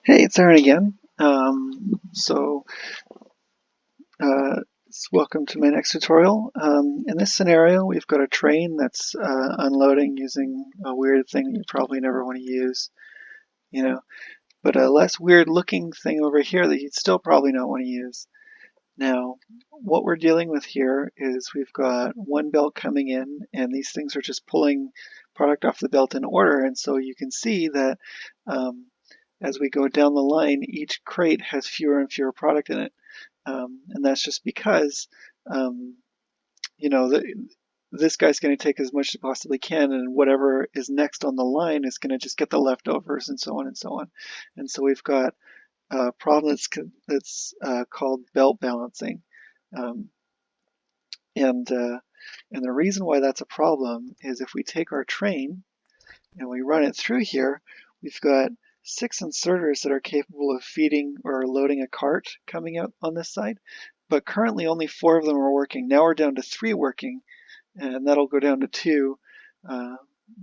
Hey, it's Aaron again. Welcome to my next tutorial. In this scenario, we've got a train that's unloading using a weird thing that you probably never want to use, you know, but a less weird looking thing over here that you'd still probably not want to use. Now, what we're dealing with here is we've got one belt coming in, and these things are just pulling product off the belt in order, and so you can see that um, as we go down the line, each crate has fewer and fewer product in it. And that's just because, um, you know, this guy's going to take as much as he possibly can, and whatever is next on the line is going to just get the leftovers, and so on and so on. And so we've got a problem that's called belt balancing. Um, and the reason why that's a problem is if we take our train and we run it through here, we've got 6 inserters that are capable of feeding or loading a cart coming out on this side, but currently only 4 of them are working. Now we're down to 3 working, and that'll go down to 2, uh,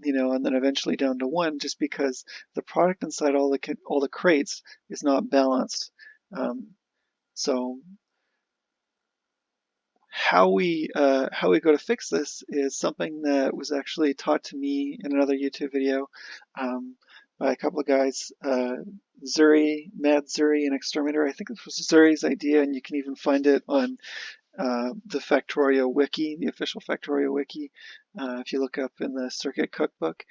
and then eventually down to 1, just because the product inside all the crates is not balanced. So how we go to fix this is something that was actually taught to me in another YouTube video by a couple of guys, Mad Zuri and Exterminator. I think this was Zuri's idea, and you can even find it on the Factorio wiki, the official Factorio wiki, if you look up in the circuit cookbook.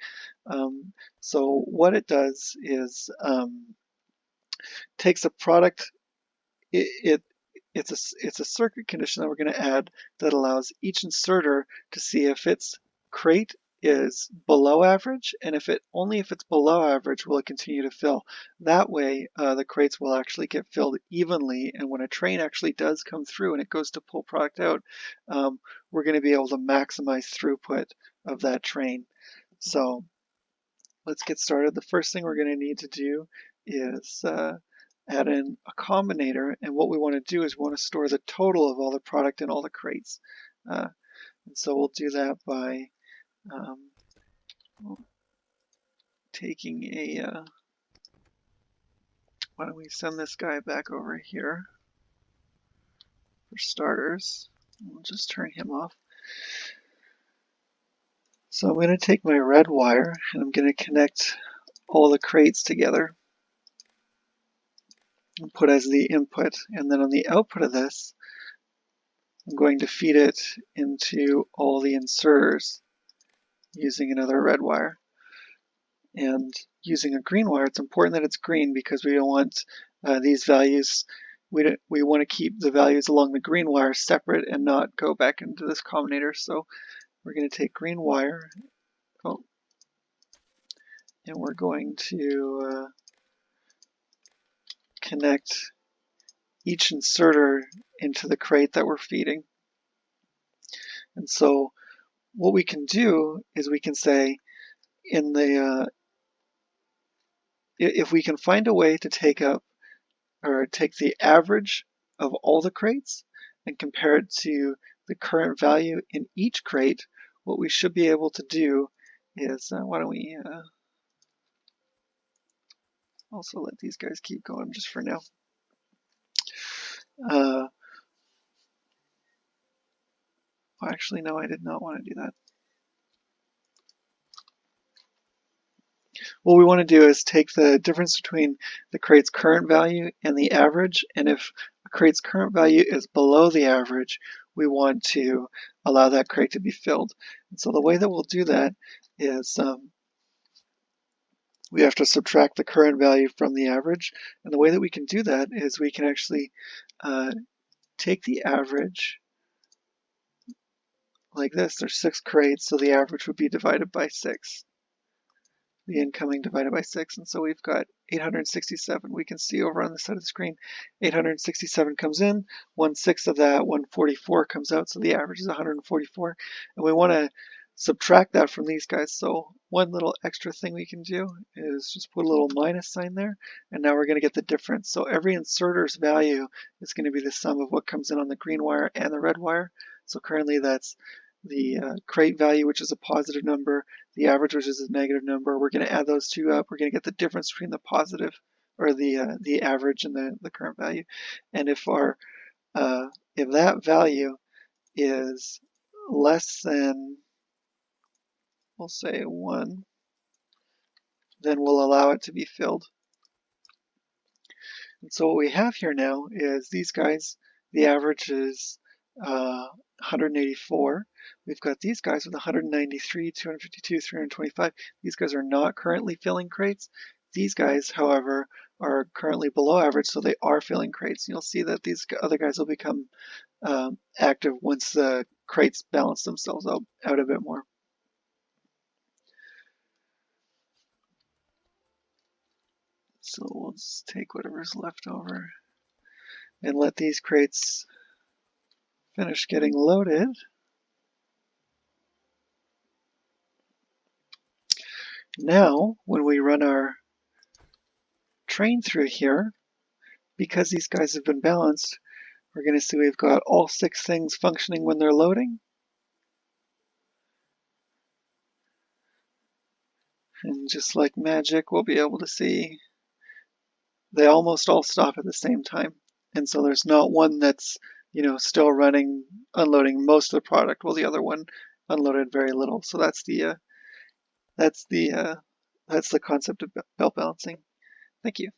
So what it does is takes a product, it it's a circuit condition that we're going to add that allows each inserter to see if its crate is below average, and only if it's below average will it continue to fill. That way the crates will actually get filled evenly, and when a train actually does come through and it goes to pull product out, we're going to be able to maximize throughput of that train. So let's get started. The first thing we're going to need to do is add in a combinator, and what we want to do is we want to store the total of all the product in all the crates. And so we'll do that by um, taking why don't we send this guy back over here for starters. We'll just turn him off. So I'm going to take my red wire and I'm going to connect all the crates together and put as the input, and then on the output of this I'm going to feed it into all the inserters using another red wire. And using a green wire, it's important that it's green because we don't want these values, we want to keep the values along the green wire separate and not go back into this combinator. So we're going to take green wire, and we're going to connect each inserter into the crate that we're feeding. And so what we can do is we can say if we can find a way to take the average of all the crates and compare it to the current value in each crate, what we should be able to do is, why don't we also let these guys keep going just for now. Actually, no, I did not want to do that. What we want to do is take the difference between the crate's current value and the average, and if a crate's current value is below the average, we want to allow that crate to be filled. And so the way that we'll do that is we have to subtract the current value from the average, and the way that we can do that is we can actually take the average like this. There's 6 crates, so the average would be divided by 6. The incoming divided by 6, and so we've got 867. We can see over on the side of the screen 867 comes in, 1/6 of that, 144 comes out, so the average is 144, and we want to subtract that from these guys. So one little extra thing we can do is just put a little minus sign there, and now we're going to get the difference. So every inserter's value is going to be the sum of what comes in on the green wire and the red wire. So currently that's the crate value, which is a positive number, the average, which is a negative number. We're going to add those two up. We're going to get the difference between the positive, or the average and the current value. And if if that value is less than, we'll say 1, then we'll allow it to be filled. And so what we have here now is these guys, the average is 184. We've got these guys with 193, 252, 325. These guys are not currently filling crates. These guys, however, are currently below average, so they are filling crates. You'll see that these other guys will become active once the crates balance themselves out a bit more. So we'll just take whatever's left over and let these crates finish getting loaded. Now, when we run our train through here, because these guys have been balanced, we're going to see we've got all 6 things functioning when they're loading. And just like magic, we'll be able to see they almost all stop at the same time. And so there's not one that's, still running, unloading most of the product, while the other one unloaded very little. So that's the concept of belt balancing. Thank you.